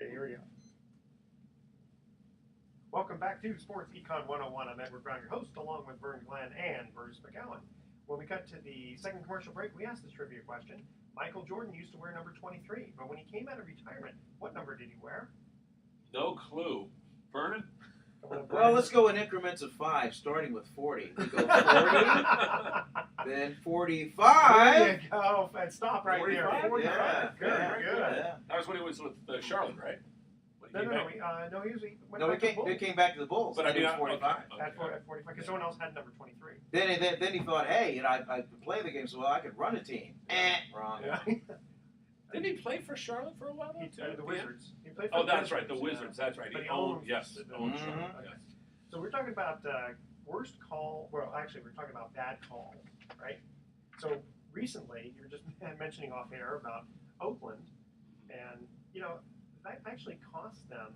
Okay, here we go. Welcome back to Sports Econ 101. I'm Edward Brown, your host, along with Vern Glenn and Bruce McGowan. When we cut to the second commercial break, we asked this trivia question. Michael Jordan used to wear number 23, but when he came out of retirement, what number did he wear? No clue. Vernon? Well, let's go in increments of 5, starting with 40. We go 40, then 45. There you go. And stop right 45? there. 45. Yeah, Good, good. Yeah. That was when he was with Charlotte, right? When he No, came no, back? no, he was went No, back to the it Bulls. came back to the Bulls. But I mean, it was 45. okay. At 45, because someone else had number 23. Then he thought, hey, I play the game so well, I could run a team. Wrong. Yeah. Didn't he play for Charlotte for a while? The Wizards. He played for Oh, the that's right, the yeah. Wizards. That's right. But he owned, owns yes, the owned Mhm. Charlotte. Okay. Yes. So we're talking about worst call. Well, actually, we're talking about bad calls, right? So recently, you were just mentioning off air about Oakland, and that actually cost them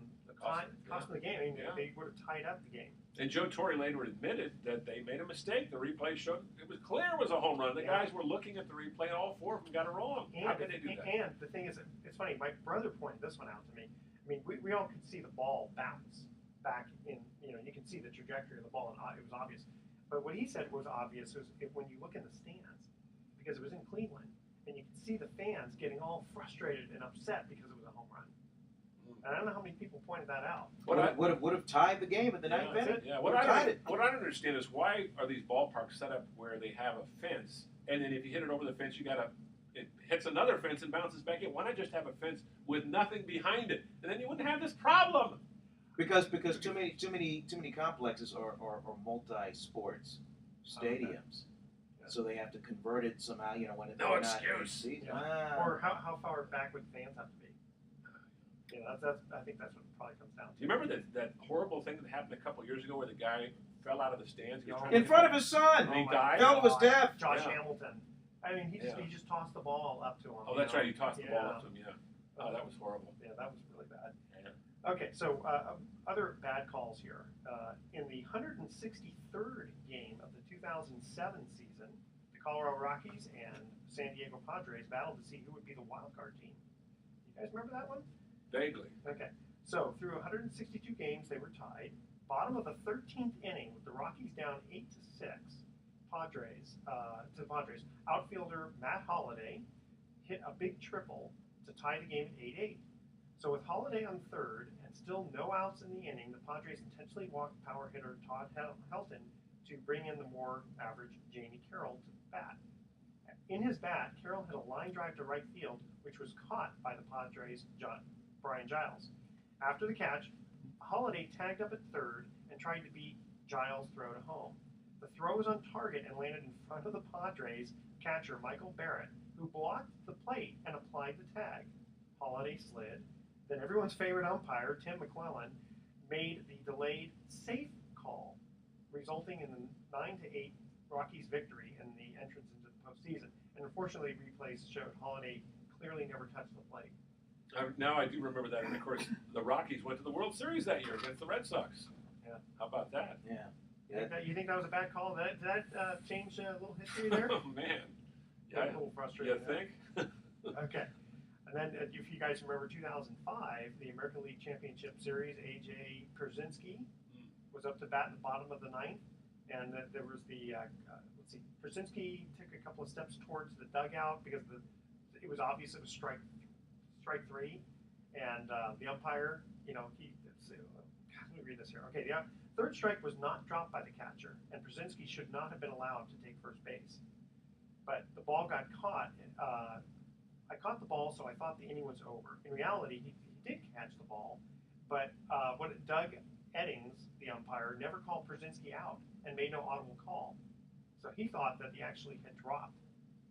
cost them the game. I mean, Yeah. they would have tied up the game. And Joe Torre later admitted that they made a mistake. The replay showed it was clear it was a home run. The Yeah. guys were looking at the replay, and all four of them got it wrong. How could they do that? And the thing is, it's funny. My brother pointed this one out to me. I mean, we all could see the ball bounce back in. You can see the trajectory of the ball, and it was obvious. But what he said was obvious was when you look in the stands, because it was in Cleveland, and you could see the fans getting all frustrated and upset because it was a home run. And I don't know how many people pointed that out. Would have tied the game at the ninth inning. Yeah, what I don't understand is why are these ballparks set up where they have a fence, and then if you hit it over the fence, it hits another fence and bounces back in. Why not just have a fence with nothing behind it, and then you wouldn't have this problem? Because too many complexes are multi-sports stadiums. Yeah. So they have to convert it somehow. When it's No not excuse. Yeah. Or how far back would fans have to be? I think that's what it probably comes down to. Do you remember that horrible thing that happened a couple years ago where the guy fell out of the stands? He was trying in to front of his son. And he died? Fell to his death. Josh Yeah. Hamilton. I mean, he just tossed the ball up to him. Oh, that's right. You tossed the ball Yeah. up to him. Yeah. Oh, that was horrible. Yeah, that was really bad. Yeah. Okay, so other bad calls here. In the 163rd game of the 2007 season, the Colorado Rockies and San Diego Padres battled to see who would be the wild card team. You guys remember that one? Vaguely. Okay, so through 162 games, they were tied. Bottom of the 13th inning, with the Rockies down 8-6, to the Padres. Outfielder Matt Holliday hit a big triple to tie the game at 8-8. So with Holliday on third and still no outs in the inning, the Padres intentionally walked power hitter Todd Helton to bring in the more average Jamie Carroll to bat. In his bat, Carroll hit a line drive to right field, which was caught by the Padres' Brian Giles. After the catch, Holliday tagged up at third and tried to beat Giles' throw to home. The throw was on target and landed in front of the Padres catcher Michael Barrett, who blocked the plate and applied the tag. Holliday slid. Then everyone's favorite umpire, Tim McClellan, made the delayed safe call, resulting in the 9-8 Rockies victory and the entrance into the postseason. And unfortunately, replays showed Holliday clearly never touched the plate. Now I do remember that, and of course the Rockies went to the World Series that year against the Red Sox. Yeah. How about that? Yeah. You think that was a bad call? Did that change a little history there? Oh man. Yeah, a little frustrating. You think? Okay. And then, if you guys remember 2005, the American League Championship Series, A.J. Pierzynski was up to bat in the bottom of the ninth, and there was Pierzynski took a couple of steps towards the dugout because it was obvious it was strike three, and the umpire, let me read this here. Okay, the third strike was not dropped by the catcher, and Pierzynski should not have been allowed to take first base. But the ball got caught. I caught the ball, so I thought the inning was over. In reality, he did catch the ball, but Doug Eddings, the umpire, never called Pierzynski out and made no audible call. So he thought that he actually had dropped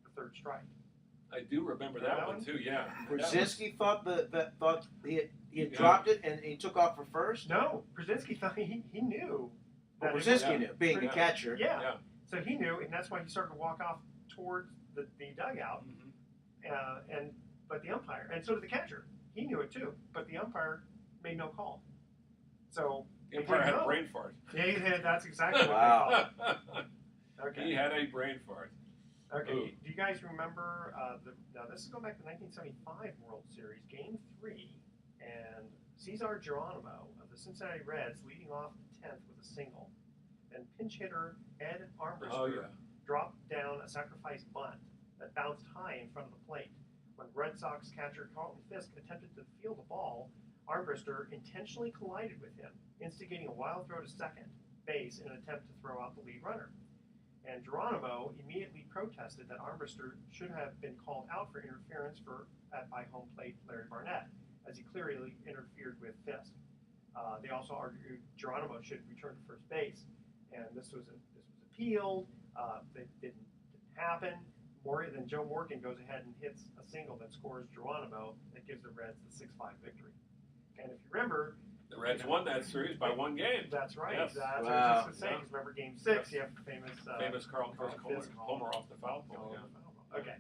the third strike. I do remember that one too. Yeah. Pierzynski thought he had dropped it and he took off for first. No, Pierzynski thought he knew. That Pierzynski knew, being the catcher. Yeah. So he knew, and that's why he started to walk off towards the dugout. Mm-hmm. But the umpire, and so did the catcher, he knew it too. But the umpire made no call. So The umpire had a brain fart. Yeah, that's exactly what Wow. they call it. Okay. He had a brain fart. Okay. Ooh. Do you guys remember now this is going back to the 1975 World Series, Game 3, and Cesar Geronimo of the Cincinnati Reds leading off the 10th with a single. Then pinch hitter Ed Armbruster dropped down a sacrifice bunt that bounced high in front of the plate. When Red Sox catcher Carlton Fisk attempted to field the ball, Armbruster intentionally collided with him, instigating a wild throw to second base in an attempt to throw out the lead runner. And Geronimo immediately protested that Armbruster should have been called out for interference by home plate Larry Barnett, as he clearly interfered with Fisk. They also argued Geronimo should return to first base, and this was appealed. That didn't happen. Then Joe Morgan goes ahead and hits a single that scores Geronimo that gives the Reds the 6-5 victory. And if you remember, the Reds won that series by one game. That's right. Yes. That's what I was just going to say. Because remember Game 6, you have famous Carlton Fisk homer off the foul pole. Yeah. Okay.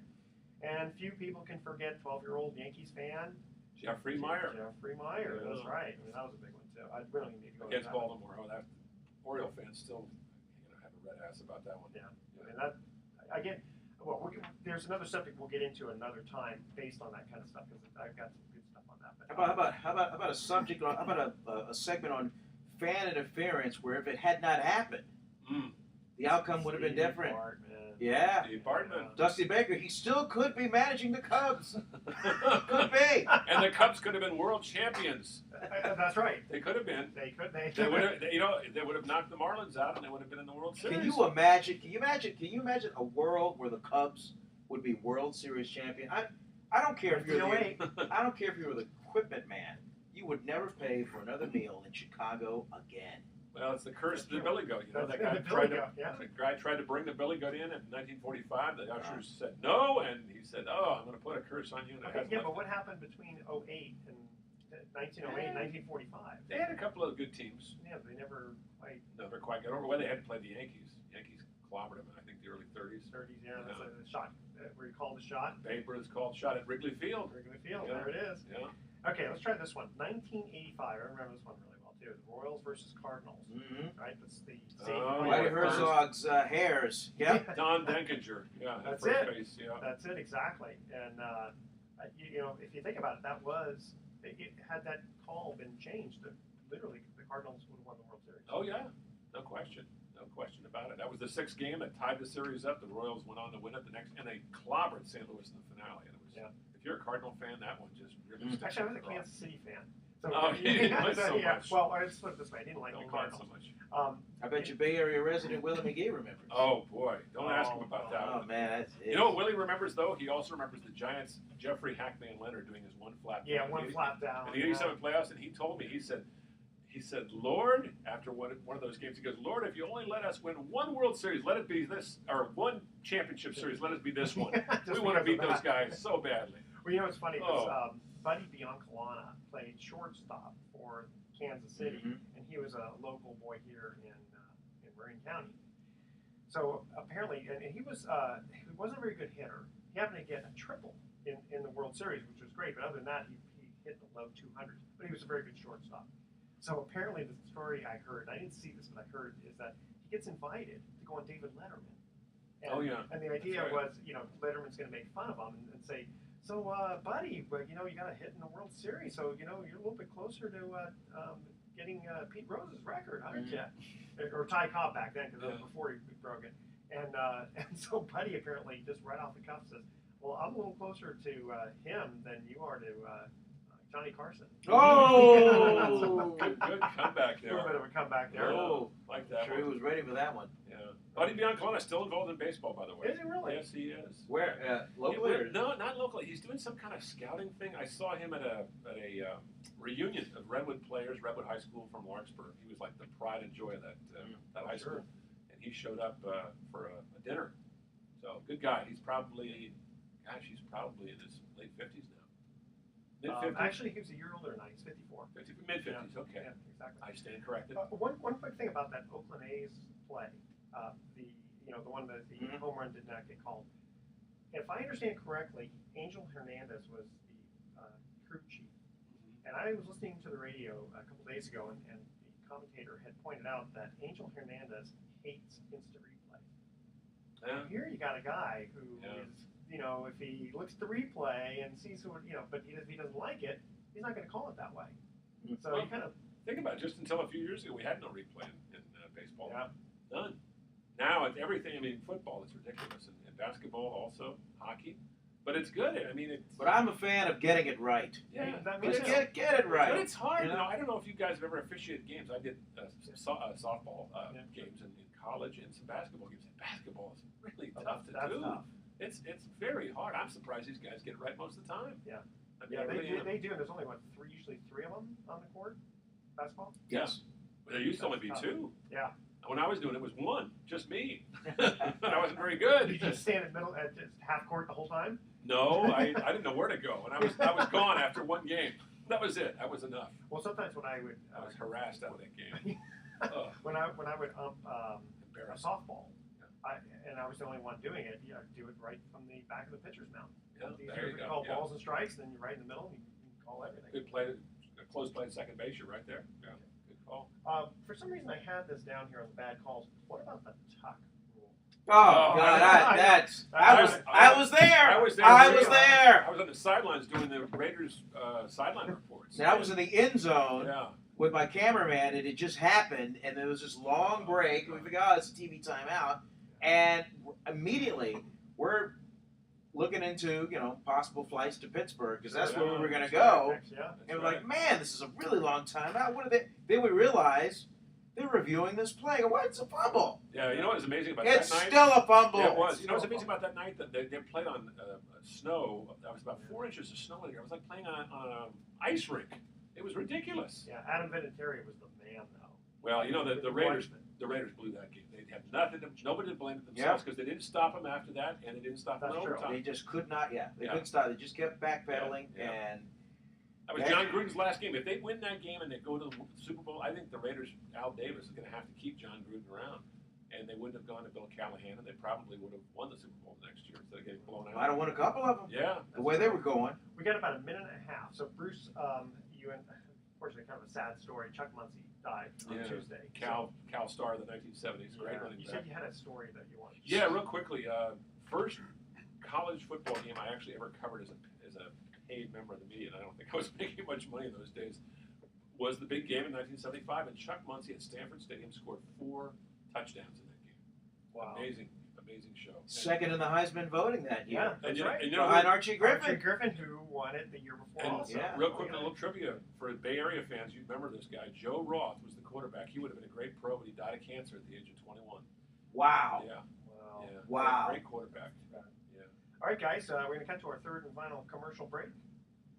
And few people can forget 12-year-old Yankees fan Jeffrey Meyer. Jeffrey Meyer. Yeah. That's right. I mean, that was a big one too. I really need to go against Baltimore. Oh, that Oriole fans still have a red ass about that one. Yeah. And that again. Well, there's another subject we'll get into another time based on that kind of stuff because I've got some good stuff on that. But, how about a subject on? How about a segment on fan interference where if it had not happened, the outcome would have been different. Yeah. Steve Bartman. Dusty Baker, he still could be managing the Cubs. Could be. And the Cubs could have been world champions. That's right. They could have been. They could. They would have. They would have knocked the Marlins out, and they would have been in the World Series. Can you imagine? Can you imagine a world where the Cubs would be World Series champion? I don't care if you're I don't care if you were the equipment man. You would never pay for another meal in Chicago again. Well, it's the curse of the billy goat. You know, that guy tried to bring the billy goat in 1945. The ushers said no, and he said, "Oh, I'm going to put a curse on you." And but what happened between 08 and 1908 and 1945? They had a couple of good teams. Yeah, they never quite got over. Well, they had to play the Yankees. Yankees clobbered them in, I think, the early 30s. Yeah, that's a shot. Where you call the shot? Babe Ruth called shot at Wrigley Field. Yeah. There it is. Yeah. Okay, let's try this one. 1985. I remember this one really well too. The Royals versus Cardinals. Mm-hmm. Right. That's the Whitey Herzog's Hares. Yep. Don Denkinger. Yeah. That's first it. Base, yeah. That's it exactly. And if you think about it, had that call been changed, literally the Cardinals would have won the World Series. Oh yeah, no question about it. That was the 6th game that tied the series up. The Royals went on to win it the next, and they clobbered St. Louis in the finale. And it was, if you're a Cardinal fan, that one just really sticks. Actually, I was a Kansas City fan. So, you didn't like so much. Well, let's put it this way: I didn't like the Cardinals so much. I bet you Bay Area resident Willie McGee remembers. Oh boy, don't ask him about that. Oh man, you know what Willie remembers though? He also remembers the Giants' Jeffrey Hackman Leonard doing his one flap down. Yeah, one flap down. In the '87 playoffs, and he told me, he said, Lord, after one of those games, he goes, Lord, if you only let us win one World Series, let it be this, or one championship series, let it be this one. We want to beat those guys so badly. Well, you know, it's funny because Buddy Biancalana played shortstop for Kansas City, and he was a local boy here in Marin County. So apparently, and he wasn't a very good hitter. He happened to get a triple in the World Series, which was great. But other than that, he hit the low 200s. But he was a very good shortstop. So apparently, the story I heard, and I didn't see this, but I heard, is that he gets invited to go on David Letterman. And, and the idea was, Letterman's going to make fun of him and say, so, buddy, but you got a hit in the World Series, so you're a little bit closer to getting Pete Rose's record, aren't you? Or Ty Cobb back then, because that was before he broke it. And so Buddy apparently just right off the cuff says, well, I'm a little closer to him than you are to Johnny Carson. Oh! Good comeback there. A little bit of a comeback there. Oh, like that. Sure, he was ready for that one. Yeah. Buddy Biancalana is still involved in baseball, by the way. Is he really? Yes, he is. Where? Locally? No, not locally. He's doing some kind of scouting thing. I saw him at a reunion of Redwood players, Redwood High School from Lawrenceburg. He was like the pride and joy of that high school. And he showed up for a dinner. So, good guy. He's probably in his late 50s now. Mid-50s? Actually, he was a year older than I. He's 54. Mid-50s, okay. Yeah, exactly. I stand corrected. One quick thing about that Oakland A's play, the one that the home run did not get called. If I understand correctly, Angel Hernandez was the crew chief. And I was listening to the radio a couple days ago, and the commentator had pointed out that Angel Hernandez hates instant replay. Yeah. Here you got a guy who is, if he looks at the replay and sees but if he doesn't like it, he's not going to call it that way. So Well, you kind of think about it. Just until a few years ago, we had no replay in baseball. Yeah. None. Now it's everything. I mean, football is ridiculous, and basketball also, hockey. But it's good. I mean, it's. But I'm a fan of getting it right. Yeah, that but means Just it's, get it right. but it's hard. You know? I don't know if you guys have ever officiated games. I did softball games in college and some basketball games. And basketball is really tough to that's do. tough. It's very hard. I'm surprised these guys get it right most of the time. Yeah. I mean, Yeah, they do. And there's only usually three of them on the court. Basketball. Yes. There used to only be two. Yeah. When I was doing it, was one, just me. I wasn't very good. Did you just stand in the middle at just half court the whole time? No, I didn't know where to go, and I was gone after one game. That was it. That was enough. Well, sometimes when I would, I was harassed out of that game. when I would Embarrassing. softball, and I was the only one doing it. Yeah, do it right from the back of the pitcher's mouth. Yeah, It's there easier you to go. call Yeah. balls and strikes, then you're right in the middle, and you can call everything. Good play, a close play at second base. You're right there. Yeah, good call. For some reason, I had this down here on the bad calls. What about the tuck rule? Oh, God, I was there. I was there. I was too. there. I was on the sidelines doing the Raiders sideline reports. And I was in the end zone Yeah. with my cameraman, and it just happened, and there was this long break, and we figured, oh, it's a TV timeout, and immediately we're looking into, possible flights to Pittsburgh, because that's where we were going to go, Yeah. and we're like, man, this is a really long timeout. What are they? Then we realized they're reviewing this play. I go, what? It's a fumble. Yeah, you know what was amazing about It's that night? still a fumble. Yeah, it was. You know what's amazing about that night? That they played on snow. That was about 4 inches of snow in there. It was like playing on an ice rink. It was ridiculous. Yeah, Adam Vinatieri was the man, though. Well, the Raiders blew that game. They had nothing. Nobody to blame it themselves because they didn't stop them after that, and they didn't stop them in That's true. overtime. They just could not, They Yeah. couldn't stop. They just kept backpedaling, Yeah. and That was John Gruden's last game. If they win that game and they go to the Super Bowl, I think the Raiders, Al Davis, is going to have to keep John Gruden around. And they wouldn't have gone to Bill Callahan, and they probably would have won the Super Bowl next year instead of getting blown out. might have won a couple of them. Yeah. The way they were going. We got about a minute and a half. So Bruce, unfortunately, kind of a sad story. Chuck Muncie died on Yeah. Tuesday. Cal Star of the 1970s, great running You back. said you had a story that you wanted. Yeah, real quickly. First college football game I actually ever covered as a paid member of the media, and I don't think I was making much money in those days, was the big game in 1975, and Chuck Muncie at Stanford Stadium scored 4 touchdowns in that game. Wow. Amazing show. Second in the Heisman voting that year. Yeah, that's right. And you know Behind who- Archie Griffin. Archie Griffin, who won it the year before And also. Yeah. real quick, a little trivia for Bay Area fans. You remember this guy, Joe Roth, was the quarterback. He would have been a great pro, but he died of cancer at the age of 21. Wow. Yeah, Wow. yeah. Wow. Great quarterback. Yeah. All right, guys, we're going to cut to our third and final commercial break.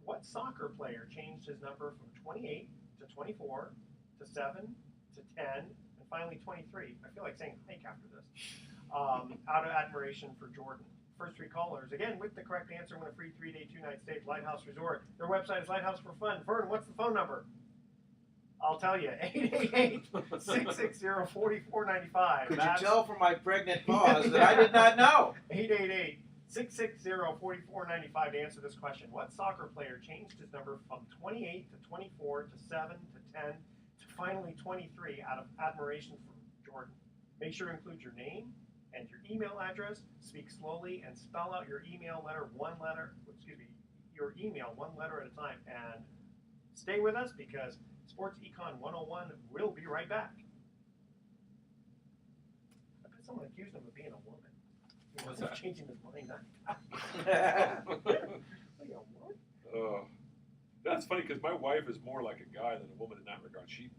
What soccer player changed his number from 28 to 24 to 7 to 10 and finally 23? I feel like saying hike after this. Out of admiration for Jordan. First 3 callers, again, with the correct answer, win a free 3-day, 2-night stay at Lighthouse Resort. Their website is Lighthouse for Fun. Vern, what's the phone number? I'll tell you, 888-660-4495. Could you tell from my pregnant pause that I did not know? 888-660-4495 to answer this question. What soccer player changed his number from 28 to 24 to 7 to 10 to finally 23 out of admiration for Jordan? Make sure to include your name and your email address. Speak slowly and spell out your email letter your email one letter at a time. And stay with us because Sports Econ 101 will be right back. I bet someone accused him of being a woman. What's that? Changing his mind. That's funny because my wife is more like a guy than a woman in that regard. She